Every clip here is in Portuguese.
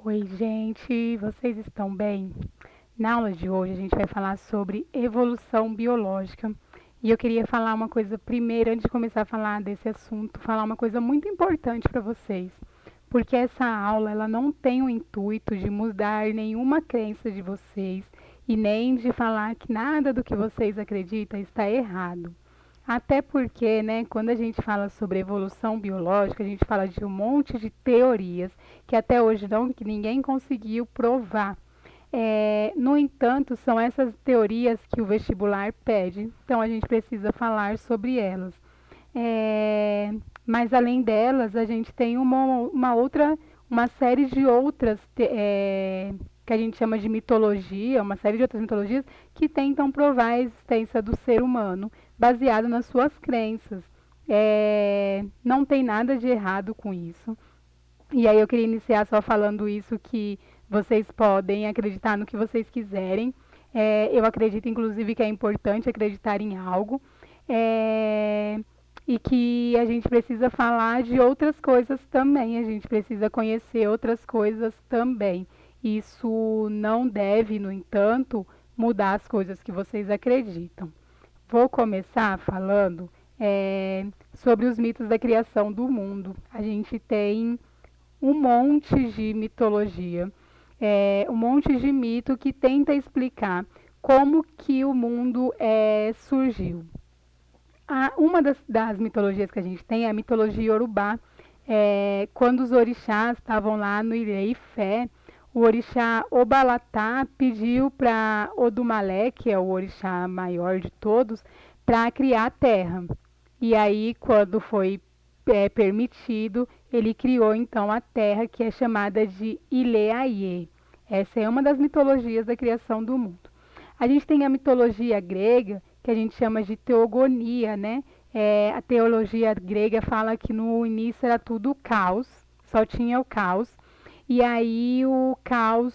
Oi, gente, vocês estão bem? Na aula de hoje a gente vai falar sobre evolução biológica. E eu queria falar uma coisa primeiro, antes de começar a falar desse assunto, falar uma coisa muito importante para vocês. Porque essa aula ela não tem o intuito de mudar nenhuma crença de vocês e nem de falar que nada do que vocês acreditam está errado. Até porque, né, quando a gente fala sobre evolução biológica, a gente fala de um monte de teorias que até hoje não, que ninguém conseguiu provar. No entanto, são essas teorias que o vestibular pede, então a gente precisa falar sobre elas. É, mas além delas, a gente tem uma série de outras que a gente chama de mitologia, uma série de outras mitologias que tentam provar a existência do ser humano baseado nas suas crenças. Não tem nada de errado com isso. E aí eu queria iniciar só falando isso que vocês podem acreditar no que vocês quiserem. Eu acredito, inclusive, que é importante acreditar em algo. É, e que a gente precisa falar de outras coisas também, a gente precisa conhecer outras coisas também. Isso não deve, no entanto, mudar as coisas que vocês acreditam. Vou começar falando sobre os mitos da criação do mundo. A gente tem um monte de mitologia, um monte de mito que tenta explicar como que o mundo surgiu. Uma das mitologias que a gente tem é a mitologia Yorubá. Quando os orixás estavam lá no Ilê Ifé, o orixá Obalatá pediu para Odumale, que é o orixá maior de todos, para criar a terra. E aí, quando foi permitido, ele criou então a terra, que é chamada de Ileaie. Essa é uma das mitologias da criação do mundo. A gente tem a mitologia grega, que a gente chama de teogonia, né? A teologia grega fala que no início era tudo caos, só tinha o caos. E aí o caos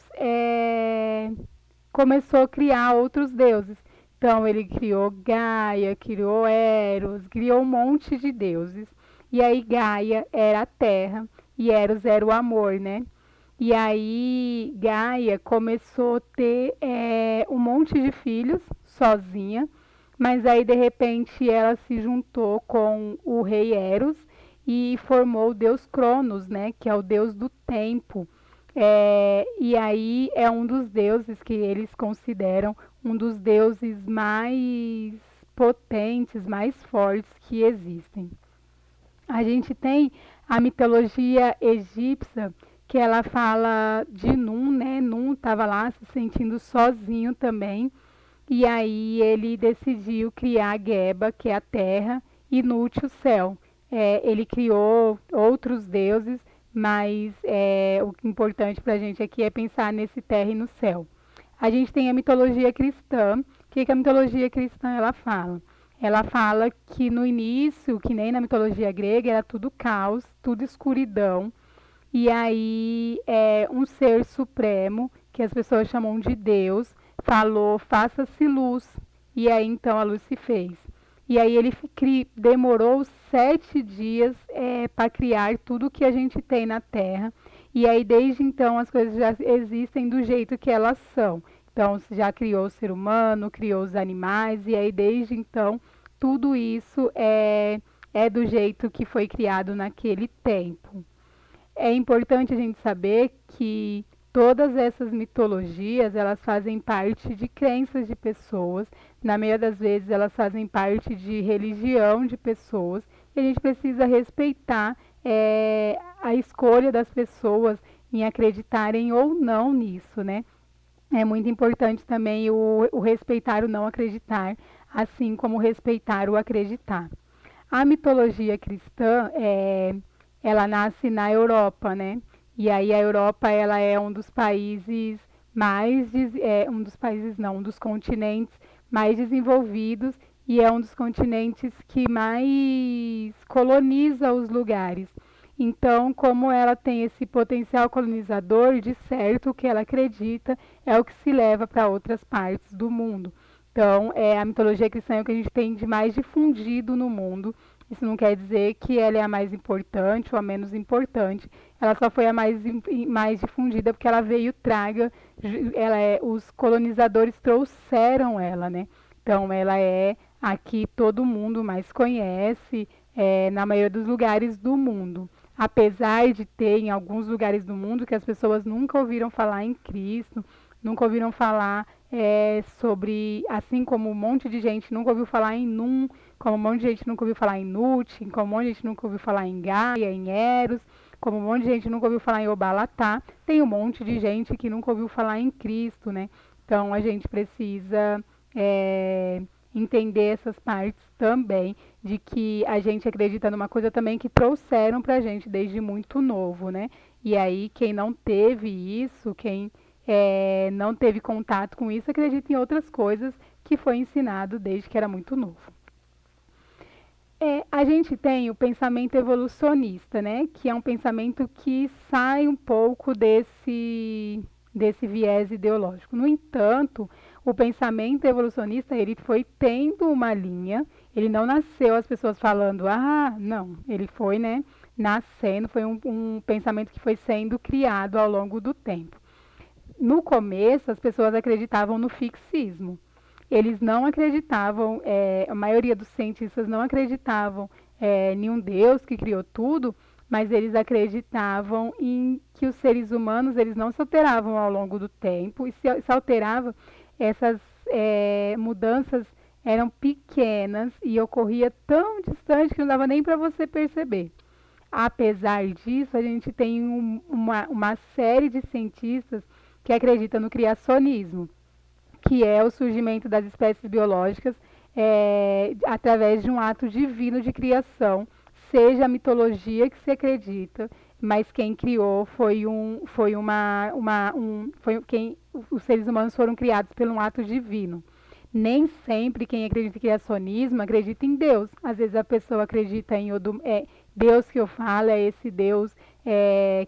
começou a criar outros deuses. Então ele criou Gaia, criou Eros, criou um monte de deuses. E aí Gaia era a terra e Eros era o amor, né? E aí Gaia começou a ter um monte de filhos sozinha, mas aí de repente ela se juntou com o rei Eros e formou o deus Cronos, né? Que é o deus do tempo. E aí é um dos deuses que eles consideram um dos deuses mais potentes, mais fortes que existem. A gente tem a mitologia egípcia, que ela fala de Num, né? Num estava lá se sentindo sozinho também, e aí ele decidiu criar Geba, que é a terra, e Nut, o céu. Ele criou outros deuses, mas o importante para a gente aqui é pensar nesse terra e no céu. A gente tem a mitologia cristã. O que a mitologia cristã ela fala? Ela fala que no início, que nem na mitologia grega, era tudo caos, tudo escuridão. E aí um ser supremo, que as pessoas chamam de Deus, falou, faça-se luz. E aí então a luz se fez. E aí ele demorou 7 dias para criar tudo que a gente tem na Terra. E aí desde então as coisas já existem do jeito que elas são. Então já criou o ser humano, criou os animais, e aí desde então tudo isso é do jeito que foi criado naquele tempo. É importante a gente saber que todas essas mitologias, elas fazem parte de crenças de pessoas, na maioria das vezes elas fazem parte de religião de pessoas, e a gente precisa respeitar a escolha das pessoas em acreditarem ou não nisso, né? É muito importante também o respeitar o não acreditar, assim como respeitar o acreditar. A mitologia cristã, ela nasce na Europa, né? E aí a Europa, ela é um dos países um dos países não, um dos continentes mais desenvolvidos e é um dos continentes que mais coloniza os lugares. Então, como ela tem esse potencial colonizador, de certo, o que ela acredita é o que se leva para outras partes do mundo. Então, a mitologia cristã é o que a gente tem de mais difundido no mundo. Isso não quer dizer que ela é a mais importante ou a menos importante. Ela só foi a mais difundida porque ela veio traga, os colonizadores trouxeram ela, né? Então ela é a que todo mundo mais conhece, na maioria dos lugares do mundo. Apesar de ter em alguns lugares do mundo que as pessoas nunca ouviram falar em Cristo, nunca ouviram falar sobre, assim como um monte de gente nunca ouviu falar em Num, como um monte de gente nunca ouviu falar em Nut, como um monte de gente nunca ouviu falar em Gaia, em Eros, como um monte de gente nunca ouviu falar em Obalatá, tem um monte de gente que nunca ouviu falar em Cristo, né? Então a gente precisa entender essas partes também, de que a gente acredita numa coisa também que trouxeram pra gente desde muito novo, né? E aí quem não teve isso, quem não teve contato com isso, acredita em outras coisas que foi ensinado desde que era muito novo. A gente tem o pensamento evolucionista, né? Que é um pensamento que sai um pouco desse viés ideológico. No entanto, o pensamento evolucionista ele foi tendo uma linha. Ele não nasceu as pessoas falando, não. Ele foi, né? Nascendo, foi um pensamento que foi sendo criado ao longo do tempo. No começo, as pessoas acreditavam no fixismo. Eles não acreditavam, a maioria dos cientistas não acreditavam em um Deus que criou tudo, mas eles acreditavam em que os seres humanos eles não se alteravam ao longo do tempo, e se alteravam, essas mudanças eram pequenas e ocorria tão distante que não dava nem para você perceber. Apesar disso, a gente tem uma série de cientistas que acreditam no criacionismo, que é o surgimento das espécies biológicas através de um ato divino de criação, seja a mitologia que se acredita, mas quem criou os seres humanos foram criados por um ato divino. Nem sempre quem acredita em criacionismo acredita em Deus. Às vezes a pessoa acredita em Deus que eu falo é esse Deus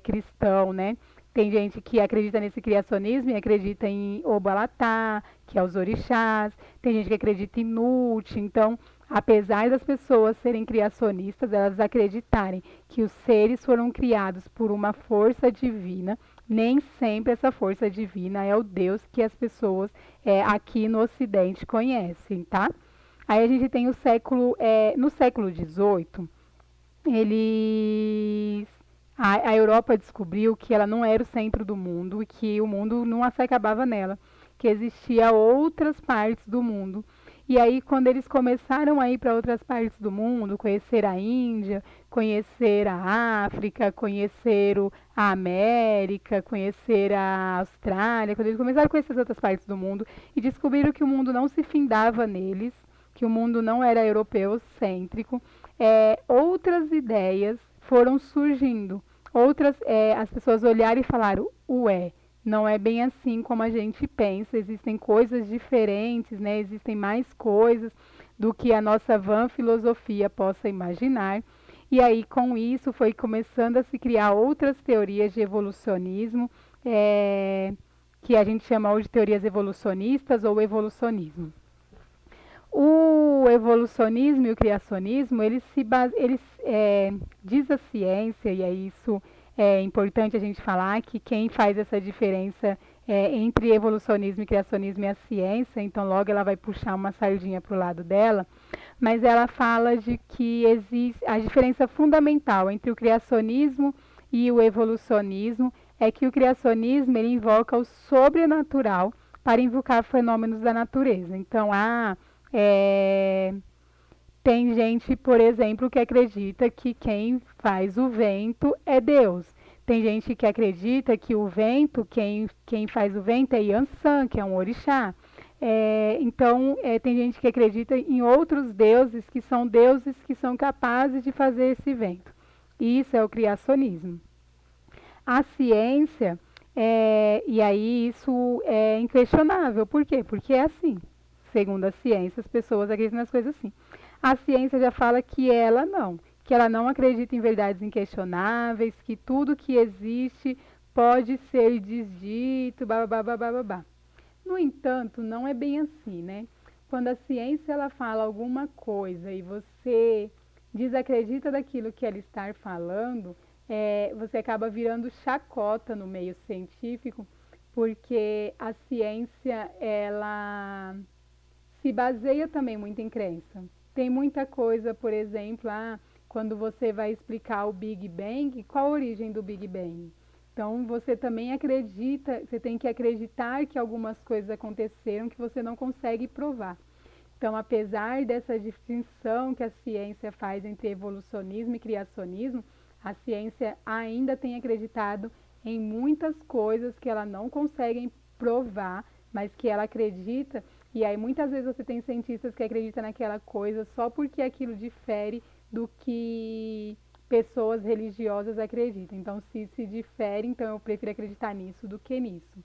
cristão, né? Tem gente que acredita nesse criacionismo e acredita em Obalatá, que é os orixás. Tem gente que acredita em Nut. Então, apesar das pessoas serem criacionistas, elas acreditarem que os seres foram criados por uma força divina, nem sempre essa força divina é o Deus que as pessoas aqui no Ocidente conhecem, tá? Aí a gente tem no século XVIII, a Europa descobriu que ela não era o centro do mundo e que o mundo não se acabava nela, que existia outras partes do mundo. E aí, quando eles começaram a ir para outras partes do mundo, conhecer a Índia, conhecer a África, conhecer a América, conhecer a Austrália, quando eles começaram a conhecer as outras partes do mundo e descobriram que o mundo não se findava neles, que o mundo não era europeu-cêntrico, outras ideias foram surgindo. As pessoas olharam e falaram, ué, não é bem assim como a gente pensa, existem coisas diferentes, né? Existem mais coisas do que a nossa vã filosofia possa imaginar. E aí, com isso, foi começando a se criar outras teorias de evolucionismo, que a gente chama hoje de teorias evolucionistas ou evolucionismo. O evolucionismo e o criacionismo, diz a ciência, e é isso importante a gente falar, que quem faz essa diferença entre evolucionismo e criacionismo é a ciência, então logo ela vai puxar uma sardinha para o lado dela, mas ela fala de que existe a diferença fundamental entre o criacionismo e o evolucionismo é que o criacionismo ele invoca o sobrenatural para invocar fenômenos da natureza. Então, tem gente, por exemplo, que acredita que quem faz o vento é Deus. Tem gente que acredita que o vento, quem faz o vento é Yansan, que é um orixá. Então, tem gente que acredita em outros deuses que são capazes de fazer esse vento. Isso é o criacionismo. A ciência, e aí isso é inquestionável. Por quê? Porque é assim. Segundo a ciência, as pessoas acreditam nas coisas assim. A ciência já fala que ela não acredita em verdades inquestionáveis, que tudo que existe pode ser desdito, babá. No entanto, não é bem assim, né? Quando a ciência ela fala alguma coisa e você desacredita daquilo que ela está falando, você acaba virando chacota no meio científico, porque a ciência, ela se baseia também muito em crença. Tem muita coisa, por exemplo, quando você vai explicar o Big Bang, qual a origem do Big Bang? Então, você também acredita, você tem que acreditar que algumas coisas aconteceram que você não consegue provar. Então, apesar dessa distinção que a ciência faz entre evolucionismo e criacionismo, a ciência ainda tem acreditado em muitas coisas que ela não consegue provar, mas que ela acredita. E aí, muitas vezes, você tem cientistas que acreditam naquela coisa só porque aquilo difere do que pessoas religiosas acreditam. Então, se difere, então eu prefiro acreditar nisso do que nisso.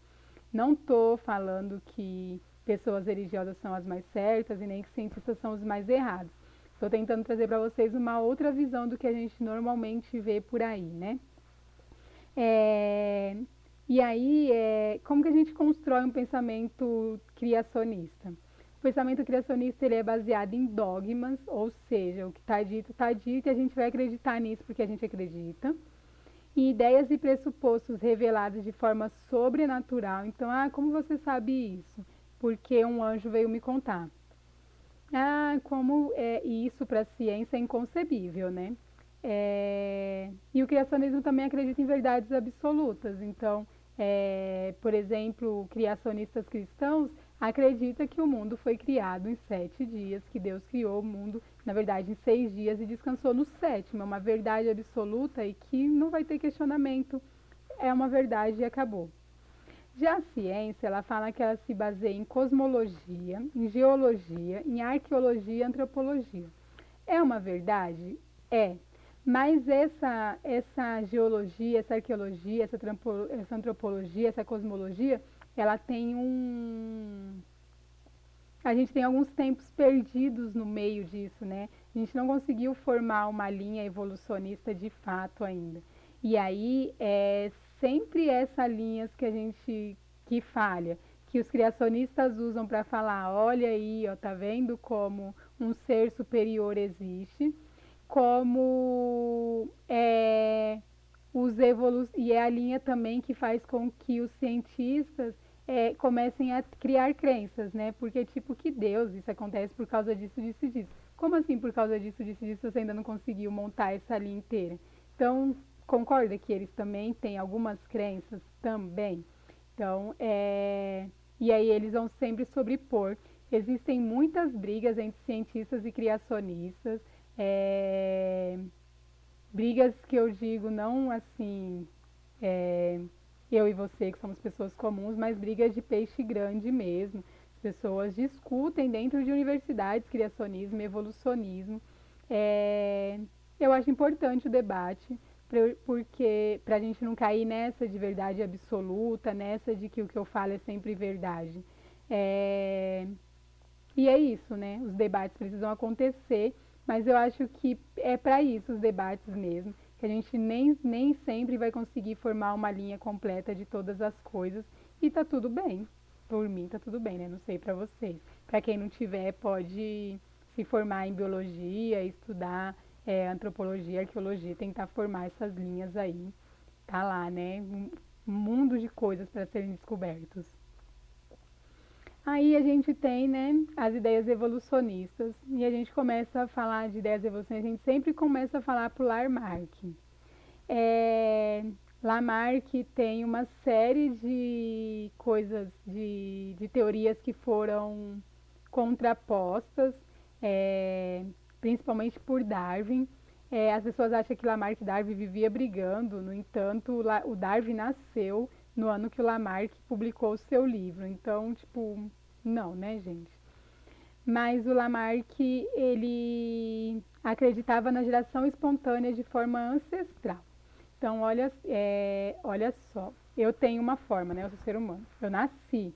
Não estou falando que pessoas religiosas são as mais certas e nem que cientistas são os mais errados. Estou tentando trazer para vocês uma outra visão do que a gente normalmente vê por aí, né? É, e aí, como que a gente constrói um pensamento criacionista? O pensamento criacionista ele é baseado em dogmas, ou seja, o que está dito e a gente vai acreditar nisso porque a gente acredita. E ideias e pressupostos revelados de forma sobrenatural. Então, como você sabe isso? Porque um anjo veio me contar. Como isso para a ciência é inconcebível, né? E o criacionismo também acredita em verdades absolutas. Então, por exemplo, criacionistas cristãos acreditam que o mundo foi criado em 7 dias, que Deus criou o mundo, na verdade, em 6 dias e descansou no sétimo. É uma verdade absoluta e que não vai ter questionamento. É uma verdade e acabou. Já a ciência, ela fala que ela se baseia em cosmologia, em geologia, em arqueologia e antropologia. É uma verdade? É. Mas essa geologia, essa arqueologia, essa antropologia, essa cosmologia, ela tem a gente tem alguns tempos perdidos no meio disso, né? A gente não conseguiu formar uma linha evolucionista de fato ainda. E aí é sempre essa linhas que a gente que falha, que os criacionistas usam para falar, olha aí, ó, tá vendo como um ser superior existe, como e é a linha também que faz com que os cientistas comecem a criar crenças, né? Porque, tipo, que Deus, isso acontece por causa disso, disso e disso. Como assim por causa disso, disso e disso, você ainda não conseguiu montar essa linha inteira? Então, concorda que eles também têm algumas crenças também? Então, e aí eles vão sempre sobrepor. Existem muitas brigas entre cientistas e criacionistas, brigas que eu digo não assim, é, eu e você que somos pessoas comuns, mas brigas de peixe grande mesmo. As pessoas discutem dentro de universidades criacionismo, evolucionismo. Eu acho importante o debate, porque para a gente não cair nessa de verdade absoluta, nessa de que o que eu falo é sempre verdade. E é isso, né? Os debates precisam acontecer, mas eu acho que é para isso os debates mesmo, que a gente nem sempre vai conseguir formar uma linha completa de todas as coisas e tá tudo bem. Por mim tá tudo bem, né? Não sei para vocês. Para quem não tiver, pode se formar em biologia, estudar antropologia, arqueologia, tentar formar essas linhas aí. Tá lá, né? Um mundo de coisas para serem descobertos. Aí a gente tem, né, as ideias evolucionistas e a gente começa a falar de ideias evolucionistas, a gente sempre começa a falar por Lamarck. Lamarck tem uma série de coisas, de teorias que foram contrapostas, principalmente por Darwin. As pessoas acham que Lamarck e Darwin vivia brigando, no entanto, o Darwin nasceu no ano que o Lamarck publicou o seu livro. Então, tipo, não, né, gente? Mas o Lamarck, ele acreditava na geração espontânea de forma ancestral. Então, olha só, eu tenho uma forma, né? Eu sou ser humano. Eu nasci.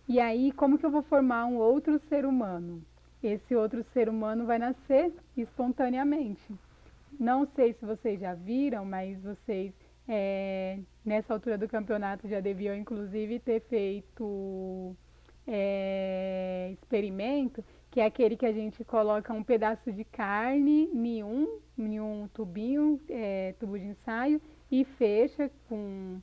E aí, como que eu vou formar um outro ser humano? Esse outro ser humano vai nascer espontaneamente. Não sei se vocês já viram, mas vocês, nessa altura do campeonato, já deviam, inclusive, ter feito experimento que é aquele que a gente coloca um pedaço de carne em um tubinho, tubo de ensaio, e fecha com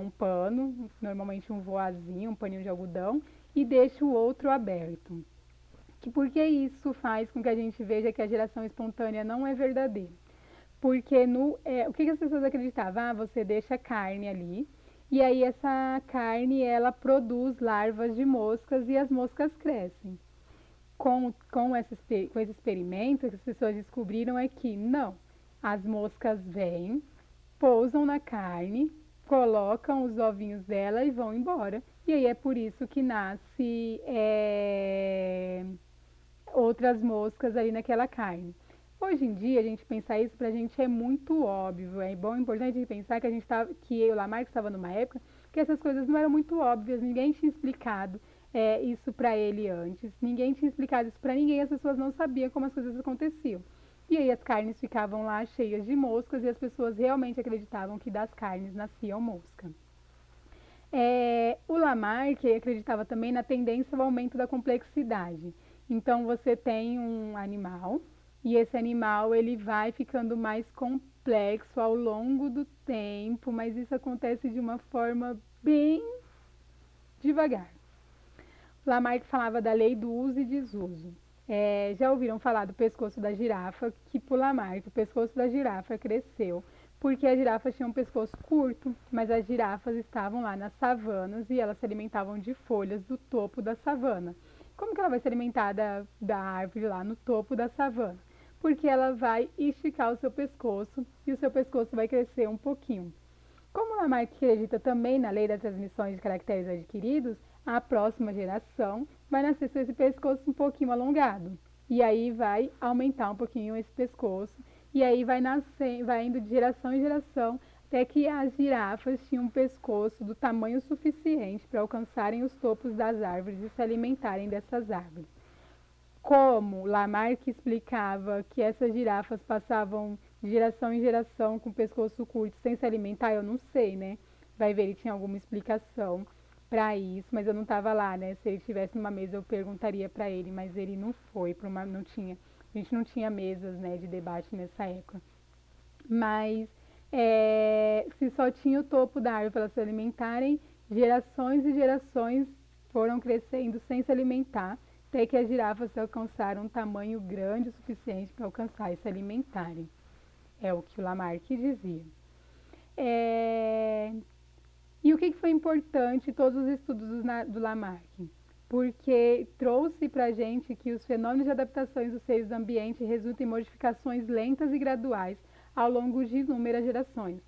um pano, normalmente um voazinho, um paninho de algodão, e deixa o outro aberto. Porque isso faz com que a gente veja que a geração espontânea não é verdadeira. Porque o que as pessoas acreditavam? Ah, você deixa carne ali, e aí essa carne ela produz larvas de moscas e as moscas crescem. Com esse experimento, o que as pessoas descobriram é que não, as moscas vêm, pousam na carne, colocam os ovinhos dela e vão embora. E aí é por isso que nasce outras moscas ali naquela carne. Hoje em dia, a gente pensar isso pra gente é muito óbvio. É bom, importante a gente pensar que que eu, Lamarck, estava numa época que essas coisas não eram muito óbvias, ninguém tinha explicado isso para ele antes, ninguém tinha explicado isso para ninguém, as pessoas não sabiam como as coisas aconteciam. E aí as carnes ficavam lá cheias de moscas e as pessoas realmente acreditavam que das carnes nasciam mosca. O Lamarck acreditava também na tendência ao aumento da complexidade. Então você tem um animal e esse animal ele vai ficando mais complexo ao longo do tempo, mas isso acontece de uma forma bem devagar. Lamarck falava da lei do uso e desuso. Já ouviram falar do pescoço da girafa? Que por Lamarck o pescoço da girafa cresceu porque as girafas tinham um pescoço curto, mas as girafas estavam lá nas savanas e elas se alimentavam de folhas do topo da savana. Como que ela vai se alimentar da árvore lá no topo da savana? Porque ela vai esticar o seu pescoço e o seu pescoço vai crescer um pouquinho. Como Lamarck acredita também na lei das transmissões de caracteres adquiridos, a próxima geração vai nascer com esse pescoço um pouquinho alongado. E aí vai aumentar um pouquinho esse pescoço. E aí vai indo de geração em geração, até que as girafas tinham um pescoço do tamanho suficiente para alcançarem os topos das árvores e se alimentarem dessas árvores. Como Lamarck explicava que essas girafas passavam de geração em geração com o pescoço curto sem se alimentar, eu não sei, né? Vai ver, ele tinha alguma explicação para isso, mas eu não estava lá, né? Se ele estivesse numa mesa eu perguntaria para ele, mas ele não foi, não tinha, a gente não tinha mesas, né, de debate nessa época. Mas se só tinha o topo da árvore para elas se alimentarem, gerações e gerações foram crescendo sem se alimentar, até que as girafas alcançaram um tamanho grande o suficiente para alcançar e se alimentarem. É o que o Lamarck dizia. E o que foi importante em todos os estudos do Lamarck? Porque trouxe para a gente que os fenômenos de adaptações dos seres do ambiente resultam em modificações lentas e graduais ao longo de inúmeras gerações.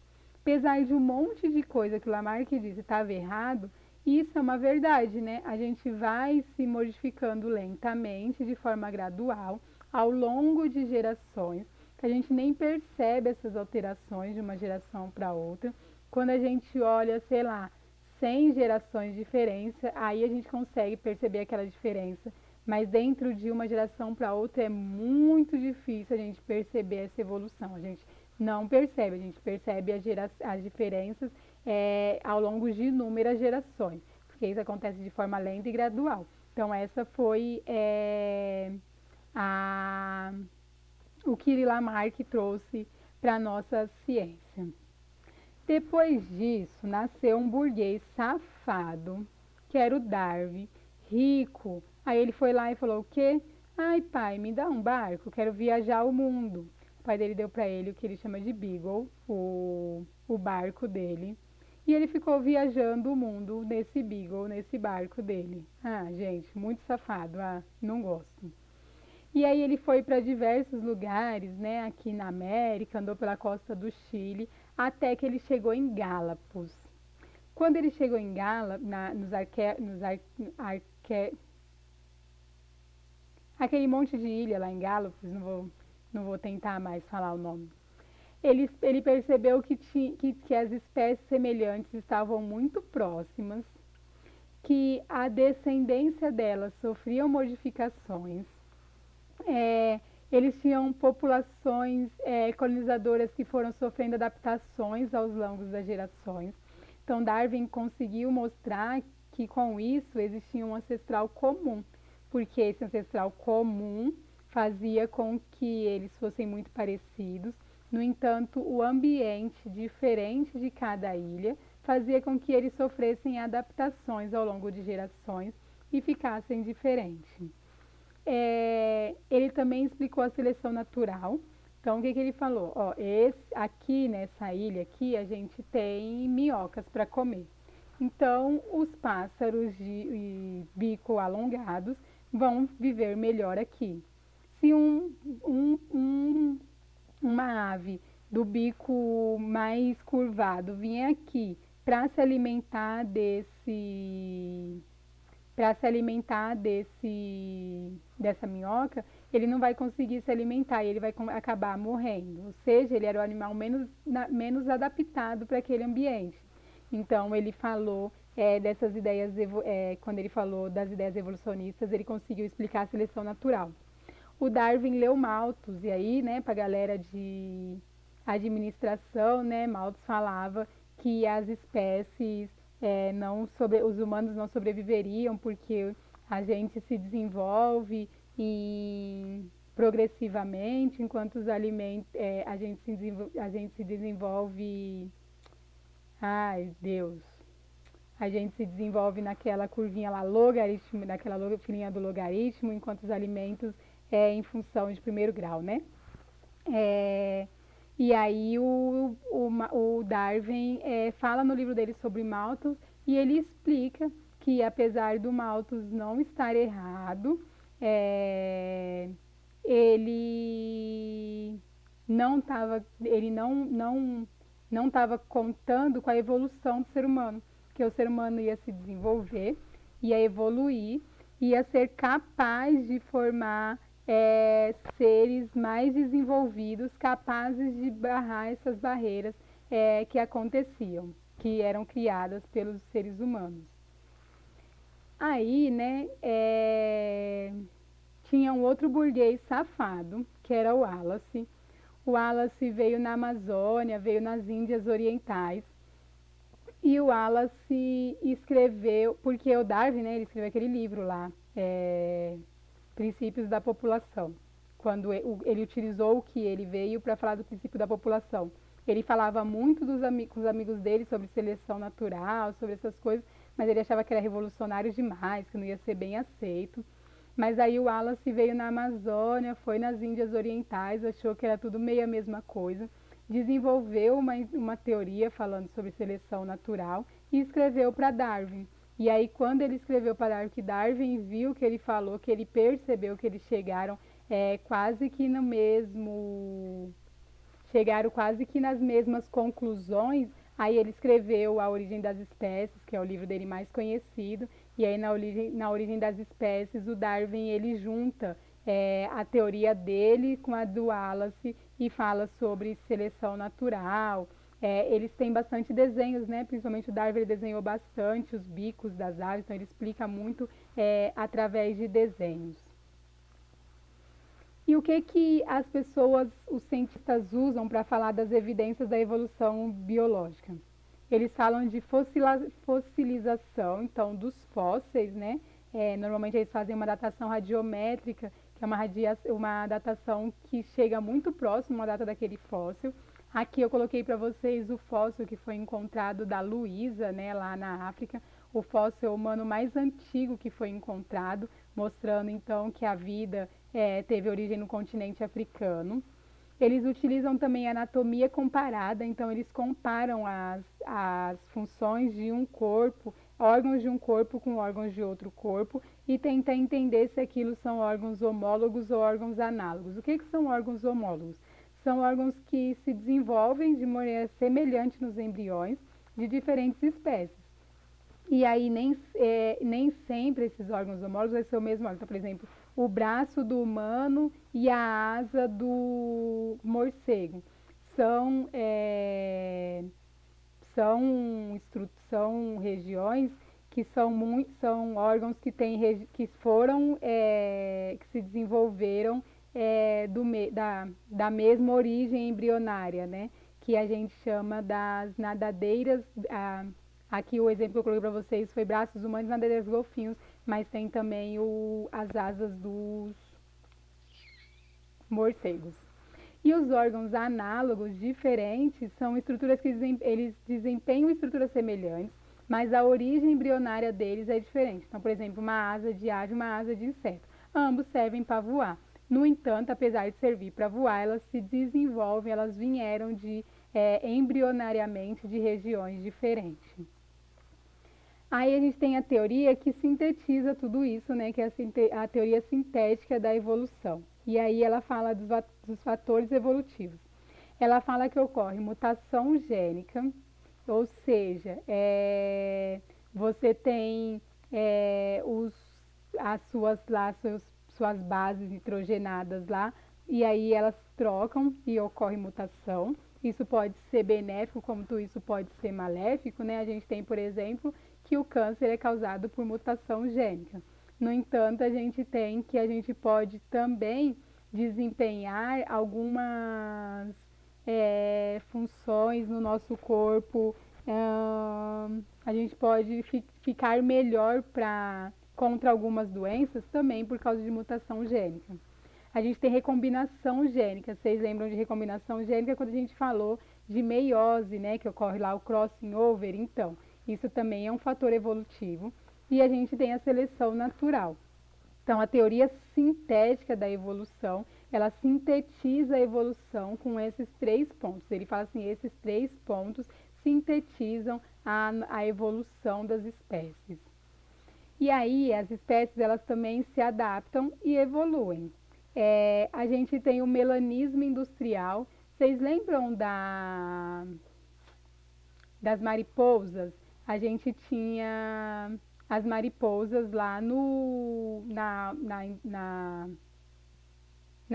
Apesar de um monte de coisa que o Lamarck disse estava errado, isso é uma verdade, né? A gente vai se modificando lentamente, de forma gradual, ao longo de gerações, que a gente nem percebe essas alterações de uma geração para outra. Quando a gente olha, sei lá, 100 gerações de diferença, aí a gente consegue perceber aquela diferença. Mas dentro de uma geração para outra é muito difícil a gente perceber essa evolução. A gente não percebe, a gente percebe as diferenças ao longo de inúmeras gerações, porque isso acontece de forma lenta e gradual. Então essa foi o que Lamarck trouxe para a nossa ciência. Depois disso, nasceu um burguês safado, que era o Darwin, rico. Aí ele foi lá e falou: o quê? Ai, pai, me dá um barco, quero viajar o mundo. O pai dele deu para ele o que ele chama de Beagle, o barco dele. E ele ficou viajando o mundo nesse Beagle, nesse barco dele. Ah, gente, muito safado. Ah, não gosto. E aí ele foi para diversos lugares, né, aqui na América, andou pela costa do Chile, até que ele chegou em Galápagos. Quando ele chegou em Galápagos, aquele monte de ilha lá em Galápagos, não vou tentar mais falar o nome. Ele percebeu que as espécies semelhantes estavam muito próximas, que a descendência delas sofriam modificações. Eles tinham populações colonizadoras que foram sofrendo adaptações aos longos das gerações. Então Darwin conseguiu mostrar que com isso existia um ancestral comum. porque esse ancestral comum fazia com que eles fossem muito parecidos. No entanto, o ambiente diferente de cada ilha fazia com que eles sofressem adaptações ao longo de gerações e ficassem diferentes. Ele também explicou a seleção natural. Então, o que ele falou? Ó, aqui nessa ilha aqui, a gente tem minhocas para comer. Então, os pássaros de bico alongados vão viver melhor aqui. Se uma ave do bico mais curvado vier aqui para se alimentar dessa minhoca, ele não vai conseguir se alimentar e ele vai acabar morrendo. Ou seja, ele era o animal menos adaptado para aquele ambiente. Então, ele falou dessas ideias, quando ele falou das ideias evolucionistas, ele conseguiu explicar a seleção natural. O Darwin leu Malthus, e aí, né, para a galera de administração, né, Malthus falava que as espécies, os humanos não sobreviveriam porque a gente se desenvolve progressivamente, enquanto os alimentos, a gente se desenvolve, ai Deus, a gente se desenvolve naquela curvinha lá, logaritmo, naquela linha do logaritmo, enquanto os alimentos em função de primeiro grau, né? E aí o Darwin fala no livro dele sobre Malthus e ele explica que apesar do Malthus não estar errado, ele não estava contando com a evolução do ser humano, que o ser humano ia se desenvolver, ia evoluir, ia ser capaz de formar seres mais desenvolvidos, capazes de barrar essas barreiras que aconteciam, que eram criadas pelos seres humanos. Aí, né, tinha um outro burguês safado, que era o Wallace. O Wallace veio na Amazônia, veio nas Índias Orientais. E o Wallace escreveu, porque o Darwin, né, ele escreveu aquele livro lá, Princípios da População, quando ele utilizou o que ele veio para falar do princípio da população. Ele falava muito com os amigos dele sobre seleção natural, sobre essas coisas, mas ele achava que era revolucionário demais, que não ia ser bem aceito. Mas aí o Wallace veio na Amazônia, foi nas Índias Orientais, achou que era tudo meio a mesma coisa, desenvolveu uma teoria falando sobre seleção natural e escreveu para Darwin. E aí quando ele escreveu para Darwin, que Darwin viu o que ele falou, que ele percebeu que eles chegaram quase que no mesmo... chegaram quase que nas mesmas conclusões. Aí ele escreveu A Origem das Espécies, que é o livro dele mais conhecido, e aí na origem das Espécies o Darwin ele junta a teoria dele com a do Wallace e fala sobre seleção natural. Eles têm bastante desenhos, né? Principalmente o Darwin ele desenhou bastante os bicos das aves, então ele explica muito através de desenhos. E o que as pessoas, os cientistas usam para falar das evidências da evolução biológica? Eles falam de fossilização, então dos fósseis, né? Normalmente eles fazem uma datação radiométrica, que é uma datação que chega muito próximo à data daquele fóssil. Aqui eu coloquei para vocês o fóssil que foi encontrado da Luísa, né, lá na África, o fóssil humano mais antigo que foi encontrado, mostrando então que a vida teve origem no continente africano. Eles utilizam também a anatomia comparada, então eles comparam as funções de um corpo, órgãos de um corpo com órgãos de outro corpo e tentam entender se aquilo são órgãos homólogos ou órgãos análogos. O que são órgãos homólogos? São órgãos que se desenvolvem de maneira semelhante nos embriões de diferentes espécies. E aí nem sempre esses órgãos homólogos vai ser o mesmo órgão. Então, por exemplo, o braço do humano e a asa do morcego são, são regiões que são órgãos que que se desenvolveram da mesma origem embrionária, né? Que a gente chama das nadadeiras, Aqui o exemplo que eu coloquei para vocês foi braços humanos, nadadeiros golfinhos, mas tem também as asas dos morcegos. E os órgãos análogos diferentes são estruturas que eles desempenham estruturas semelhantes, mas a origem embrionária deles é diferente. Então, por exemplo, uma asa de ave e uma asa de inseto. Ambos servem para voar. No entanto, apesar de servir para voar, elas se desenvolvem, elas vieram embrionariamente de regiões diferentes. Aí a gente tem a teoria que sintetiza tudo isso, né, que é a teoria sintética da evolução. E aí ela fala dos fatores evolutivos. Ela fala que ocorre mutação gênica, ou seja, você tem as suas bases nitrogenadas lá, e aí elas trocam e ocorre mutação. Isso pode ser benéfico, como isso pode ser maléfico, né? A gente tem, por exemplo, que o câncer é causado por mutação gênica. No entanto, a gente tem que a gente pode também desempenhar algumas funções no nosso corpo. A gente pode ficar melhor contra algumas doenças também por causa de mutação gênica. A gente tem recombinação gênica. Vocês lembram de recombinação gênica quando a gente falou de meiose, né? Que ocorre lá o crossing over. Então, isso também é um fator evolutivo. E a gente tem a seleção natural. Então, a teoria sintética da evolução, ela sintetiza a evolução com esses 3 pontos. Ele fala assim, esses 3 pontos sintetizam a evolução das espécies. E aí, as espécies, elas também se adaptam e evoluem. A gente tem o melanismo industrial. Vocês lembram das mariposas? A gente tinha as mariposas lá na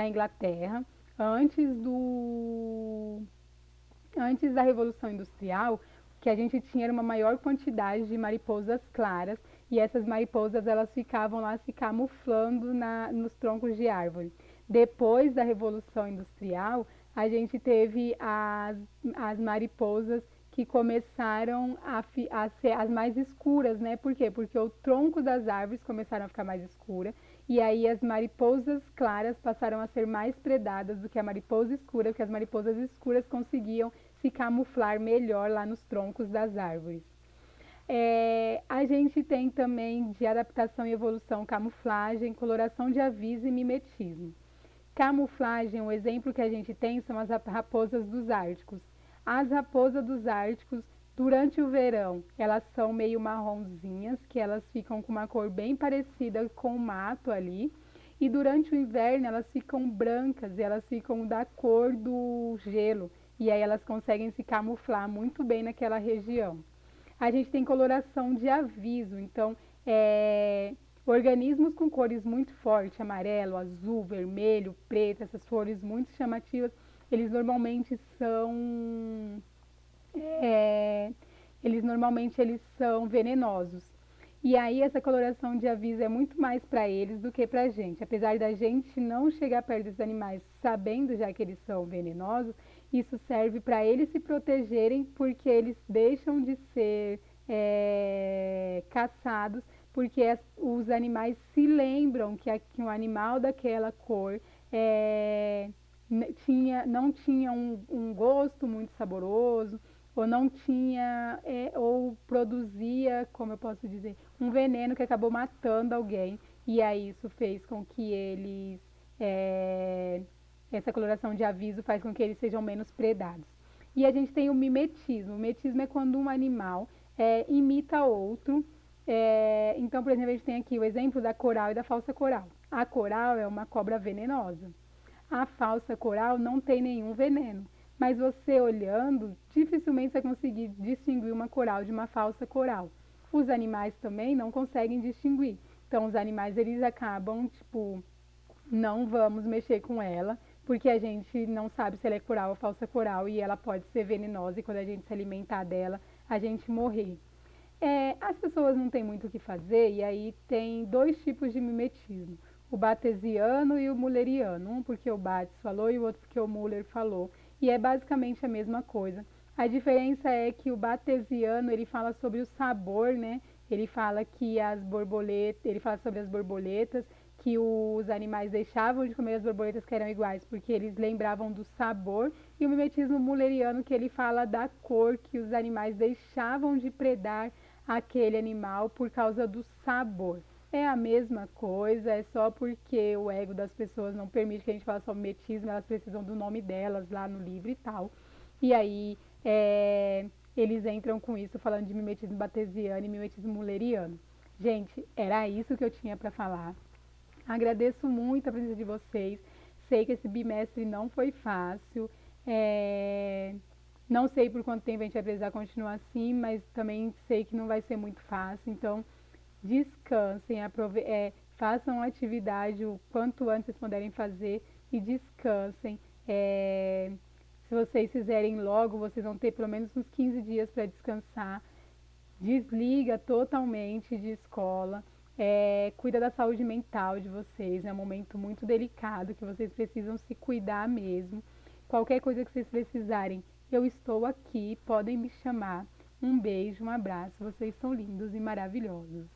Inglaterra, antes da Revolução Industrial, que a gente tinha uma maior quantidade de mariposas claras, e essas mariposas elas ficavam lá se camuflando nos troncos de árvore. Depois da Revolução Industrial, a gente teve as mariposas que começaram a ser as mais escuras, né? Por quê? Porque o tronco das árvores começaram a ficar mais escura, e aí as mariposas claras passaram a ser mais predadas do que a mariposa escura, porque as mariposas escuras conseguiam se camuflar melhor lá nos troncos das árvores. A gente tem também de adaptação e evolução, camuflagem, coloração de aviso e mimetismo. Camuflagem, o exemplo que a gente tem são as raposas dos Árticos. As raposas dos Árticos, durante o verão, elas são meio marronzinhas, que elas ficam com uma cor bem parecida com o mato ali. E durante o inverno, elas ficam brancas, e elas ficam da cor do gelo. E aí elas conseguem se camuflar muito bem naquela região. A gente tem coloração de aviso, então organismos com cores muito fortes, amarelo, azul, vermelho, preto, essas cores muito chamativas, eles normalmente são venenosos. E aí essa coloração de aviso é muito mais para eles do que para a gente. Apesar da gente não chegar perto desses animais sabendo já que eles são venenosos, isso serve para eles se protegerem, porque eles deixam de ser caçados, porque os animais se lembram que um animal daquela cor não tinha um gosto muito saboroso, ou não tinha, ou produzia, como eu posso dizer, um veneno que acabou matando alguém, e aí isso fez com que eles, essa coloração de aviso faz com que eles sejam menos predados. E a gente tem o mimetismo. O mimetismo é quando um animal imita outro. Então, por exemplo, a gente tem aqui o exemplo da coral e da falsa coral. A coral é uma cobra venenosa. A falsa coral não tem nenhum veneno. Mas você olhando, dificilmente você vai conseguir distinguir uma coral de uma falsa coral. Os animais também não conseguem distinguir. Então, os animais, eles acabam, tipo, não vamos mexer com ela, porque a gente não sabe se ela é coral ou falsa coral, e ela pode ser venenosa, e quando a gente se alimentar dela, a gente morrer. As pessoas não têm muito o que fazer, e aí tem 2 tipos de mimetismo. O batesiano e o mulleriano. Um porque o Bates falou e o outro porque o Muller falou. E é basicamente a mesma coisa. A diferença é que o batesiano, ele fala sobre o sabor, né? Ele fala que as borboletas, ele fala sobre as borboletas, que os animais deixavam de comer as borboletas que eram iguais, porque eles lembravam do sabor, e o mimetismo mulleriano, que ele fala da cor, que os animais deixavam de predar aquele animal por causa do sabor. É a mesma coisa, é só porque o ego das pessoas não permite que a gente fale sobre mimetismo, elas precisam do nome delas lá no livro e tal. E aí eles entram com isso falando de mimetismo batesiano e mimetismo mulleriano. Gente, era isso que eu tinha para falar. Agradeço muito a presença de vocês. Sei que esse bimestre não foi fácil. Não sei por quanto tempo a gente vai precisar continuar assim, mas também sei que não vai ser muito fácil. Então, descansem, façam a atividade o quanto antes vocês puderem fazer e descansem. Se vocês fizerem logo, vocês vão ter pelo menos uns 15 dias para descansar. Desliga totalmente de escola. Cuida da saúde mental de vocês. É um momento muito delicado que vocês precisam se cuidar mesmo. Qualquer coisa que vocês precisarem, eu estou aqui. Podem me chamar. Um beijo, um abraço. Vocês são lindos e maravilhosos.